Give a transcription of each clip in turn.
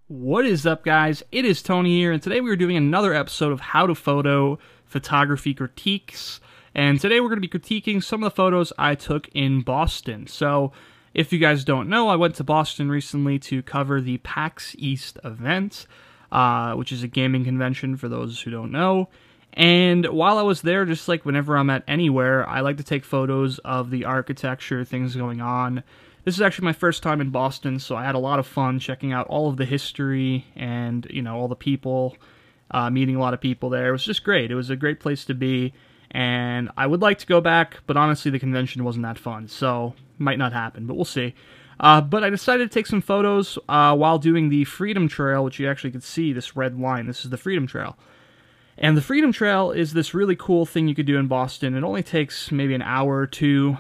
What is up, guys? It is Tony here, and today we are doing another episode of How to Photo Photography Critiques. And today we're going to be critiquing some of the photos I took in Boston. So, if you guys don't know, I went to Boston recently to cover the PAX East event, which is a gaming convention for those who don't know. And while I was there, just like whenever I'm at anywhere, I like to take photos of the architecture, things going on. This is actually my first time in Boston, so I had a lot of fun checking out all of the history and, all the people, meeting a lot of people there. It was just great. It was a great place to be, and I would like to go back, but honestly, the convention wasn't that fun, so might not happen, but we'll see. But I decided to take some photos while doing the Freedom Trail, which you actually could see, this red line. This is the Freedom Trail. And the Freedom Trail is this really cool thing you could do in Boston. It only takes maybe an hour or two,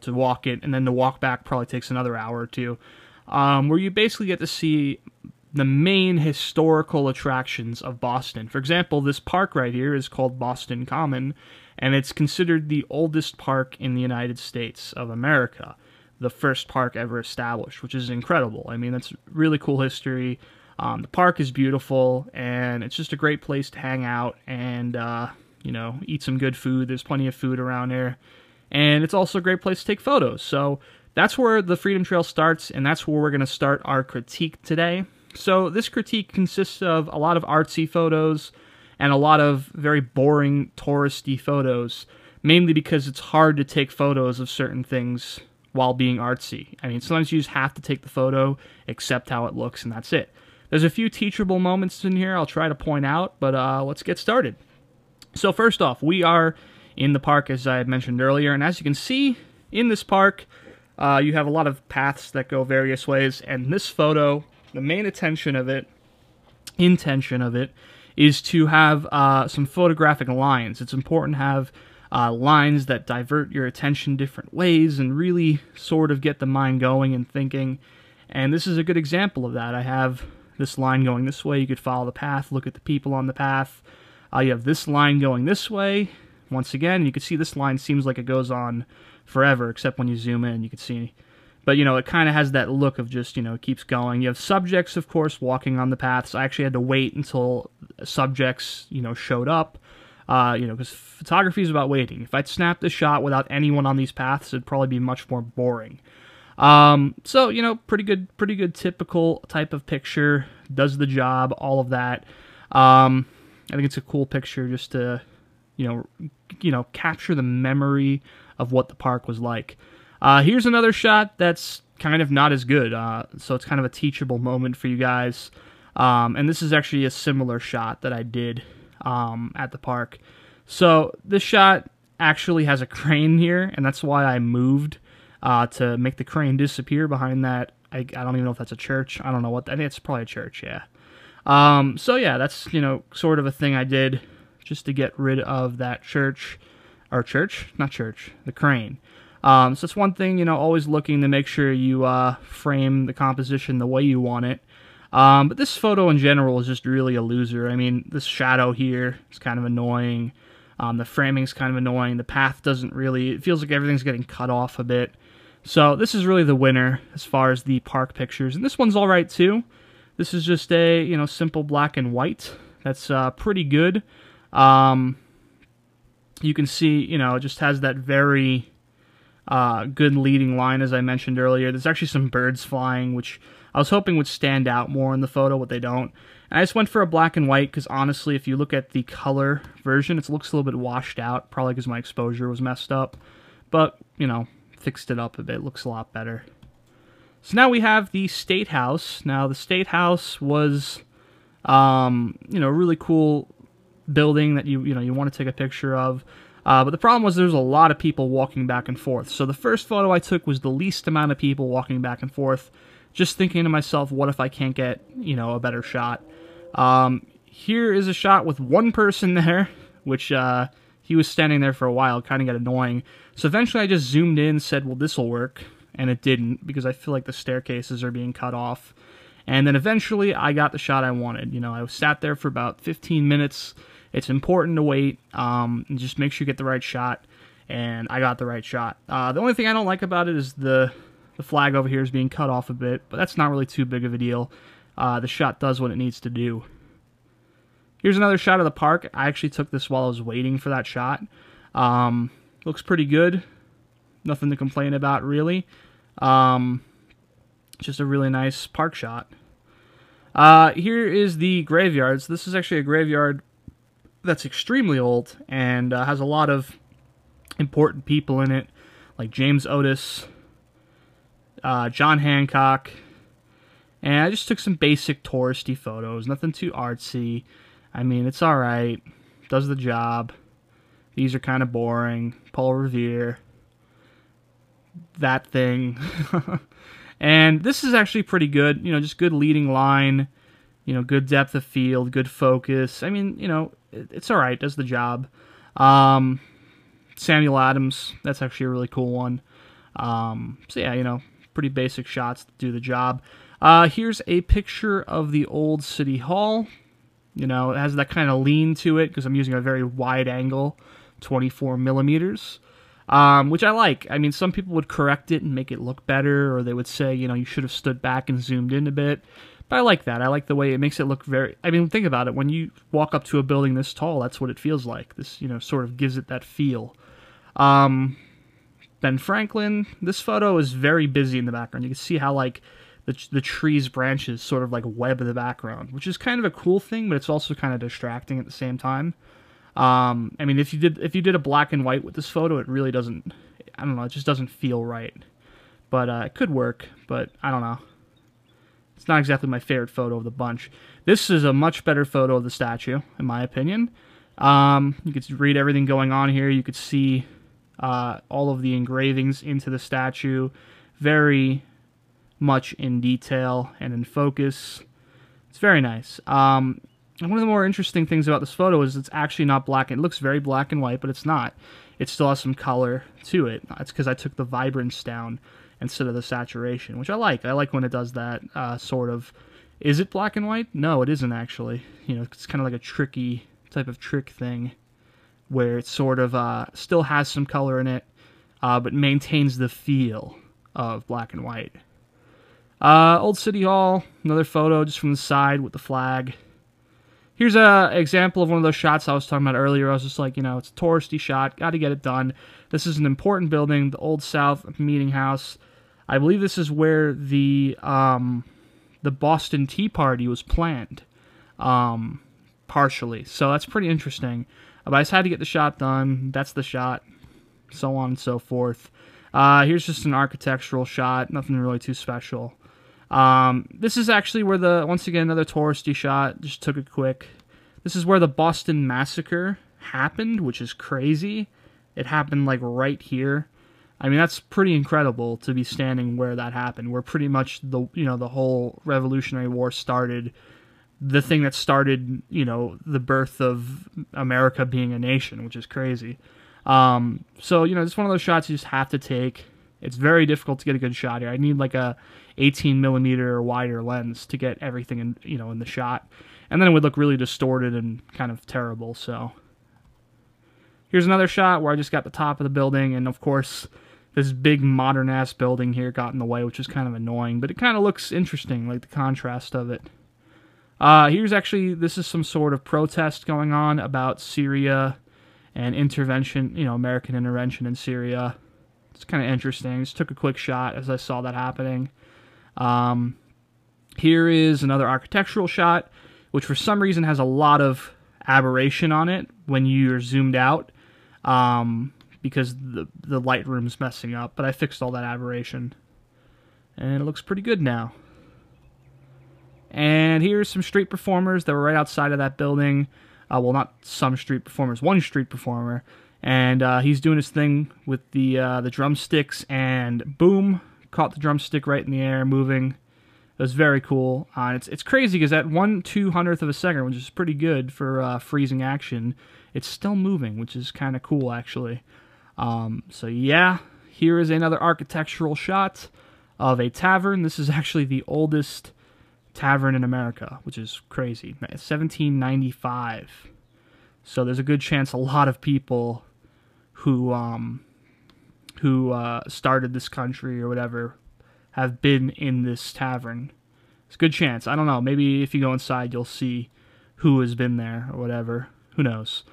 to walk it, and then the walk back probably takes another hour or two, where you basically get to see the main historical attractions of Boston. For example, this park right here is called Boston Common, and it's considered the oldest park in the United States of America, the first park ever established, which is incredible. I mean, that's really cool history. The park is beautiful, and it's just a great place to hang out and, eat some good food. There's plenty of food around there. And it's also a great place to take photos. So that's where the Freedom Trail starts, and that's where we're going to start our critique today. So this critique consists of a lot of artsy photos and a lot of very boring touristy photos, mainly because it's hard to take photos of certain things while being artsy. I mean, sometimes you just have to take the photo, accept how it looks, and that's it. There's a few teachable moments in here I'll try to point out, but let's get started. So first off, we are in the park, as I had mentioned earlier, and as you can see in this park, you have a lot of paths that go various ways, and this photo, the main intention of it is to have some photographic lines. It's important to have lines that divert your attention different ways and really sort of get the mind going and thinking, and this is a good example of that. I have this line going this way. You could follow the path, look at the people on the path. You have this line going this way. Once again, you can see this line seems like it goes on forever, except when you zoom in, you can see. But, it kind of has that look of just, it keeps going. You have subjects, of course, walking on the paths. I actually had to wait until subjects, showed up, because photography is about waiting. If I'd snapped this shot without anyone on these paths, it'd probably be much more boring. So, pretty good typical type of picture, does the job, all of that. I think it's a cool picture just to, capture the memory of what the park was like. Here's another shot that's kind of not as good, so it's kind of a teachable moment for you guys. And this is actually a similar shot that I did at the park. So this shot actually has a crane here, and that's why I moved to make the crane disappear behind that. I don't even know if that's a church. I don't know what. I think it's probably a church, yeah. So yeah, that's, sort of a thing I did just to get rid of that the crane. So it's one thing, always looking to make sure you frame the composition the way you want it. But this photo in general is just really a loser. I mean, this shadow here is kind of annoying. The framing is kind of annoying. The path doesn't really, it feels like everything's getting cut off a bit. So this is really the winner as far as the park pictures. And this one's all right too. This is just a, simple black and white. That's pretty good. You can see, it just has that very good leading line, as I mentioned earlier. There's actually some birds flying, which I was hoping would stand out more in the photo, but they don't. And I just went for a black and white because, honestly, if you look at the color version, it looks a little bit washed out, probably because my exposure was messed up. But, fixed it up a bit. Looks a lot better. So now we have the State House. Now, the State House was, a really cool building that you want to take a picture of. But the problem was there's a lot of people walking back and forth. So the first photo I took was the least amount of people walking back and forth. Just thinking to myself, what if I can't get, a better shot? Here is a shot with one person there, which he was standing there for a while, kind of got annoying. So eventually I just zoomed in, said, well, this will work. And it didn't, because I feel like the staircases are being cut off. And then eventually I got the shot I wanted. I sat there for about 15 minutes. It's important to wait, and just make sure you get the right shot, and I got the right shot. The only thing I don't like about it is the flag over here is being cut off a bit, but that's not really too big of a deal. the shot does what it needs to do. Here's another shot of the park. I actually took this while I was waiting for that shot. Looks pretty good. Nothing to complain about, really. Just a really nice park shot. Here is the graveyard. So this is actually a graveyard that's extremely old and has a lot of important people in it, like James Otis, John Hancock. And I just took some basic touristy photos, nothing too artsy. I mean, it's alright, does the job. These are kind of boring. Paul Revere. That thing. And this is actually pretty good, you know, just good leading line, you know, good depth of field, good focus. I mean, you know, it's alright, does the job. Samuel Adams, that's actually a really cool one. So yeah, you know, pretty basic shots to do the job. Here's a picture of the old City Hall. You know, it has that kind of lean to it because I'm using a very wide angle, 24 millimeters, which I like. I mean, some people would correct it and make it look better, or they would say, you know, you should have stood back and zoomed in a bit. But I like that. I like the way it makes it look very... I mean, think about it. When you walk up to a building this tall, that's what it feels like. This, you know, sort of gives it that feel. Ben Franklin, this photo is very busy in the background. You can see how, like, the tree's branches sort of, like, web the background, which is kind of a cool thing, but it's also kind of distracting at the same time. I mean, if you did a black and white with this photo, it really doesn't... I don't know, it just doesn't feel right. But it could work, but I don't know. It's not exactly my favorite photo of the bunch. This is a much better photo of the statue, in my opinion. You could read everything going on here. You could see all of the engravings into the statue. Very much in detail and in focus. It's very nice. And one of the more interesting things about this photo is it's actually not black. It looks very black and white, but it's not. It still has some color to it. It's because I took the vibrance down instead of the saturation, which I like. I like when it does that sort of... Is it black and white? No, it isn't actually. You know, it's kind of like a tricky type of trick thing where it sort of still has some color in it, but maintains the feel of black and white. Old City Hall, another photo just from the side with the flag. Here's an example of one of those shots I was talking about earlier. I was just like, you know, it's a touristy shot, got to get it done. This is an important building, the Old South Meeting House. I believe this is where the Boston Tea Party was planned, partially. So that's pretty interesting. But I just had to get the shot done. That's the shot, so on and so forth. Here's just an architectural shot, nothing really too special. This is actually where once again, another touristy shot, just took it quick. This is where the Boston Massacre happened, which is crazy. It happened, like, right here. I mean, that's pretty incredible to be standing where that happened, where pretty much the whole Revolutionary War started, the thing that started, you know, the birth of America being a nation, which is crazy. So, you know, it's one of those shots you just have to take. It's very difficult to get a good shot here. I need like a 18 millimeter or wider lens to get everything in, you know, in the shot. And then it would look really distorted and kind of terrible, so. Here's another shot where I just got the top of the building, and of course, this big modern-ass building here got in the way, which is kind of annoying, but it kind of looks interesting, like the contrast of it. This is some sort of protest going on about Syria and intervention, you know, American intervention in Syria. It's kind of interesting. Just took a quick shot as I saw that happening. Here is another architectural shot, which for some reason has a lot of aberration on it when you're zoomed out, because the Lightroom's messing up, but I fixed all that aberration, and it looks pretty good now. And here's some street performers that were right outside of that building. Well, not some street performers, one street performer, and he's doing his thing with the drumsticks, and boom, caught the drumstick right in the air, moving. It was very cool. It's crazy because at 1/200th of a second, which is pretty good for freezing action, it's still moving, which is kind of cool, actually. So yeah, here is another architectural shot of a tavern. This is actually the oldest tavern in America, which is crazy. 1795. So there's a good chance a lot of people who started this country or whatever have been in this tavern. It's a good chance. I don't know. Maybe if you go inside, you'll see who has been there or whatever. Who knows?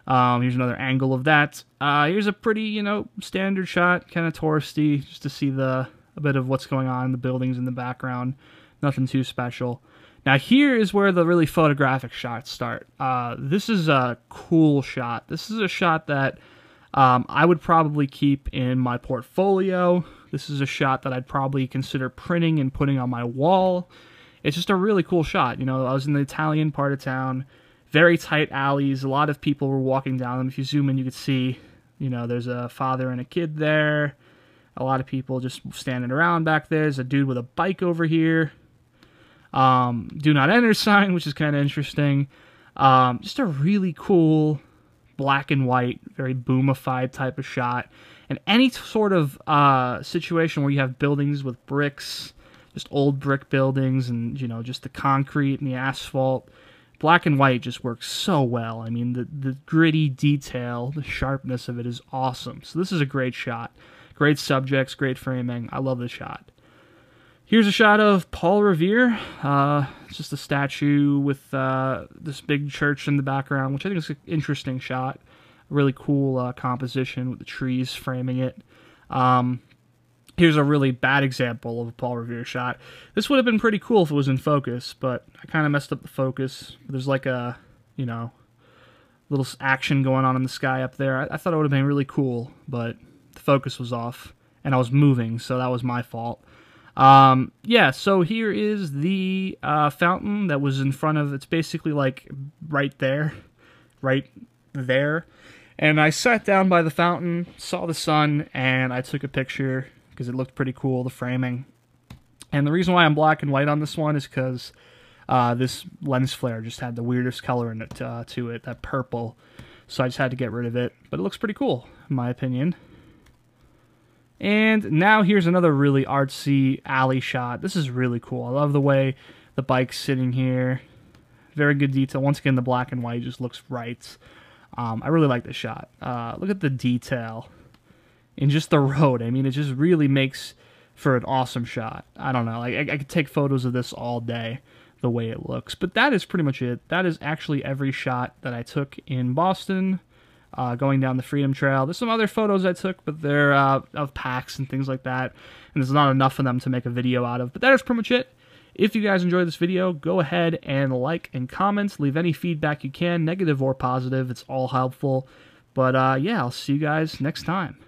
Here's another angle of that. Here's a pretty, standard shot, kind of touristy, just to see a bit of what's going on in the buildings in the background. Nothing too special. Now here is where the really photographic shots start. This is a cool shot. This is a shot that I would probably keep in my portfolio. This is a shot that I'd probably consider printing and putting on my wall. It's just a really cool shot. I was in the Italian part of town, very tight alleys. A lot of people were walking down them. If you zoom in, you could see, there's a father and a kid there. A lot of people just standing around back there. There's a dude with a bike over here. Do not enter sign, which is kind of interesting. Just a really cool black and white, very boomified type of shot. And any sort of situation where you have buildings with bricks, just old brick buildings, and just the concrete and the asphalt, black and white just works so well. I mean, the gritty detail, the sharpness of it is awesome. So this is a great shot. Great subjects, great framing. I love this shot. Here's a shot of Paul Revere. It's just a statue with this big church in the background, which I think is an interesting shot. A really cool composition with the trees framing it. Here's a really bad example of a Paul Revere shot. This would have been pretty cool if it was in focus, but I kind of messed up the focus. There's like a, little action going on in the sky up there. I thought it would have been really cool, but the focus was off, and I was moving, so that was my fault. Yeah, so here is the fountain that was in front of, it's basically like right there. And I sat down by the fountain, saw the sun, and I took a picture because it looked pretty cool, the framing. And the reason why I'm black and white on this one is because this lens flare just had the weirdest color in it to it, that purple. So I just had to get rid of it. But it looks pretty cool, in my opinion. And now here's another really artsy alley shot. This is really cool. I love the way the bike's sitting here. Very good detail. Once again, the black and white just looks right. I really like this shot. Look at the detail in just the road. I mean, it just really makes for an awesome shot. I don't know. I could take photos of this all day, the way it looks. But that is pretty much it. That is actually every shot that I took in Boston. Going down the Freedom Trail. There's some other photos I took, but they're of PAX and things like that, and there's not enough of them to make a video out of. But that is pretty much it. If you guys enjoyed this video, go ahead and like and comment. Leave any feedback you can, negative or positive. It's all helpful. But yeah, I'll see you guys next time.